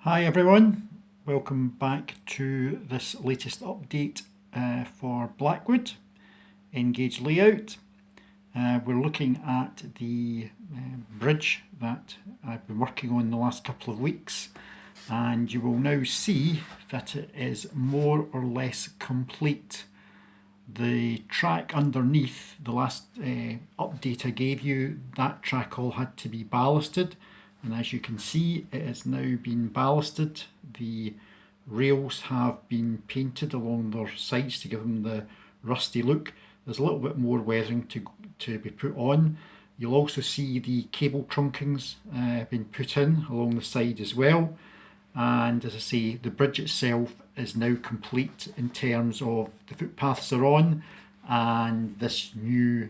Hi everyone, welcome back to this latest update for Blackwood N Gauge layout. We're looking at the bridge that I've been working on the last couple of weeks, and you will now see that it is more or less complete. The track underneath, the last update I gave you, that track all had to be ballasted, and as you can see it has now been ballasted. The rails have been painted along their sides to give them the rusty look. There's a little bit more weathering to be put on. You'll also see the cable trunkings being put in along the side as well. And as I say, the bridge itself is now complete in terms of the footpaths are on, and this new,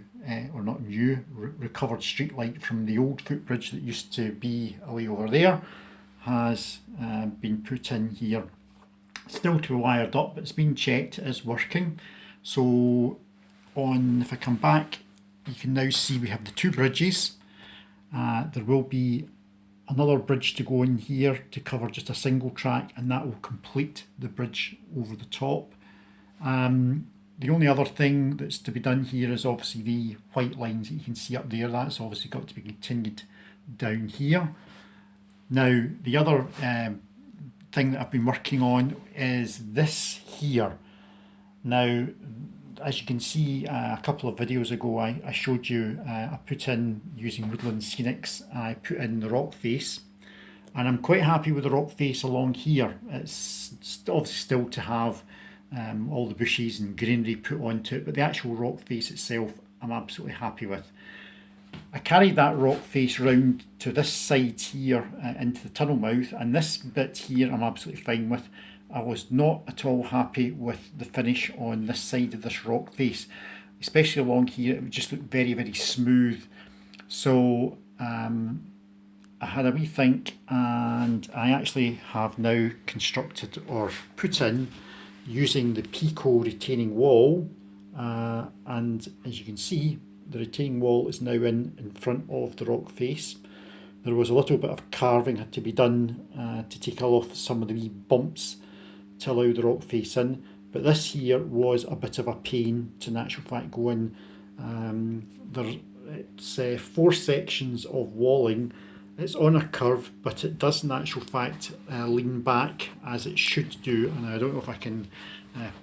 or not new, recovered street light from the old footbridge that used to be away over there has been put in here. Still to be wired up, but it's been checked, it is working. So if I come back, you can now see we have the two bridges. There will be another bridge to go in here to cover just a single track, and that will complete the bridge over the top. The only other thing that's to be done here is obviously the white lines that you can see up there. That's obviously got to be continued down here. Now the other thing that I've been working on is this here. Now as you can see, a couple of videos ago I showed you, I put in, using Woodland Scenics, I put in the rock face, and I'm quite happy with the rock face along here. It's obviously still to have all the bushes and greenery put onto it, but the actual rock face itself I'm absolutely happy with. I carried that rock face round to this side here into the tunnel mouth, and this bit here I'm absolutely fine with. I was not at all happy with the finish on this side of this rock face, especially along here. It would just look very, very smooth. So I had a wee think, and I actually have now constructed or put in using the Pico retaining wall, and as you can see, the retaining wall is now in front of the rock face. There was a little bit of carving had to be done to take off some of the wee bumps to allow the rock face in, but this here was a bit of a pain to, in actual fact, go in. It's 4 sections of walling. It's on a curve, but it does in actual fact lean back as it should do, and I don't know if I can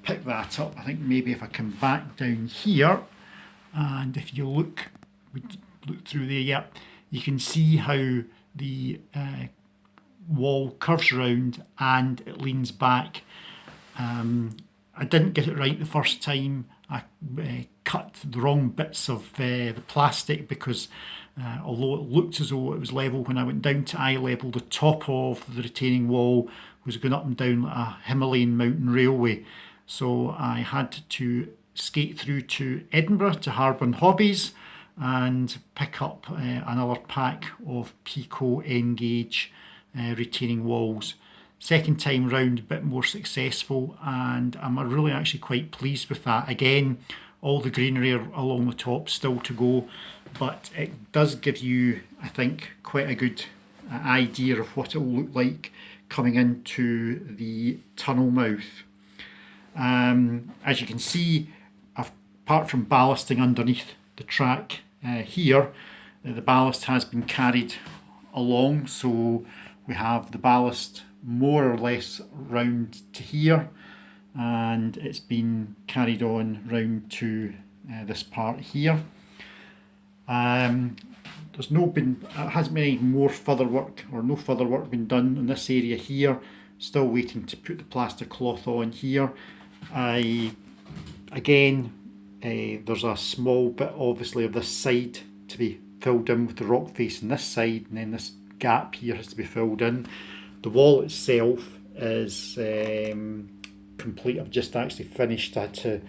pick that up. I think maybe if I come back down here, and if you look through there, yeah, you can see how the wall curves around and it leans back. I didn't get it right the first time. I cut the wrong bits of the plastic because although it looked as though it was level, when I went down to eye level, the top of the retaining wall was going up and down like a Himalayan mountain railway. So I had to skate through to Edinburgh to Harburn Hobbies and pick up another pack of Pico N Gauge retaining walls. Second time round, a bit more successful, and I'm really actually quite pleased with that. Again, all the greenery along the top still to go, but it does give you, I think, quite a good idea of what it will look like coming into the tunnel mouth. As you can see, apart from ballasting underneath the track here, the ballast has been carried along, so we have the ballast more or less round to here, and it's been carried on round to this part here. It hasn't been any more further work, or no further work been done in this area here. Still waiting to put the plaster cloth on here. There's a small bit obviously of this side to be filled in with the rock face on this side, and then this gap here has to be filled in. The wall itself is complete. I've just actually finished. There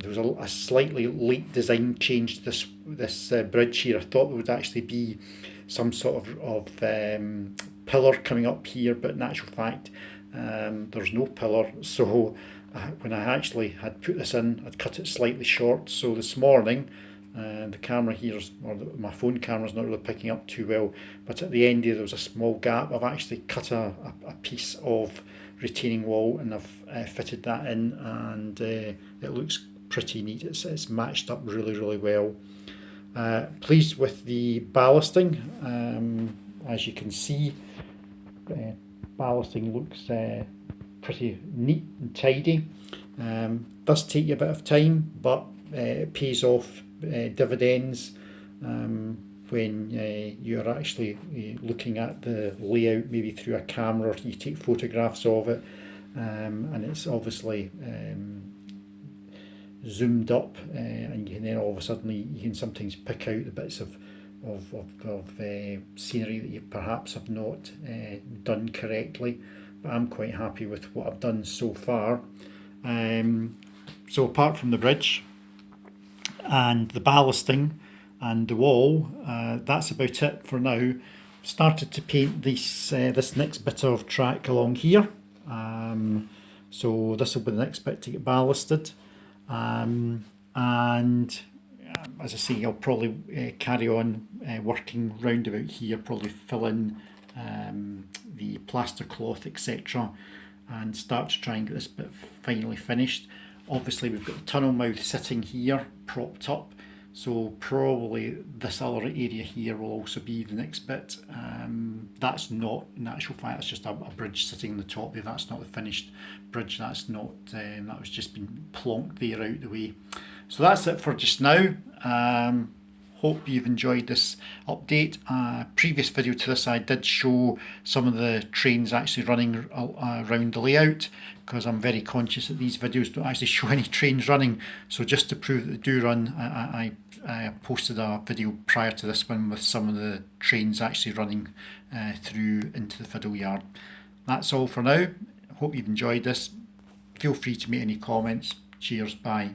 was a slightly late design change to this bridge here. I thought there would actually be some sort of pillar coming up here, but in actual fact there's no pillar. So when I actually had put this in, I'd cut it slightly short. So this morning The camera here, my phone camera is not really picking up too well, but at the end there was a small gap. I've actually cut a piece of retaining wall and I've fitted that in, and it looks pretty neat. It's matched up really well. Pleased with the ballasting. As you can see, ballasting looks pretty neat and tidy. Does take you a bit of time, but it pays off dividends when you're actually looking at the layout, maybe through a camera, or you take photographs of it, and it's obviously zoomed up, and you can then all of a sudden you can sometimes pick out the bits of scenery that you perhaps have not done correctly, but I'm quite happy with what I've done so far. So apart from the bridge and the ballasting and the wall, that's about it for now. Started to paint this next bit of track along here, so this will be the next bit to get ballasted, and as I say, I'll probably carry on working round about here, probably fill in the plaster cloth, etc., and start to try and get this bit finally finished. Obviously we've got the tunnel mouth sitting here propped up, so probably this other area here will also be the next bit. That's not, in actual fact, it's just a bridge sitting on the top there. That's not the finished bridge, that's not, that was just been plonked there out the way. So that's it for just now. Hope you've enjoyed this update. Previous video to this, I did show some of the trains actually running around the layout, because I'm very conscious that these videos don't actually show any trains running. So just to prove that they do run, I posted a video prior to this one with some of the trains actually running through into the fiddle yard. That's all for now. Hope you've enjoyed this. Feel free to make any comments. Cheers, bye.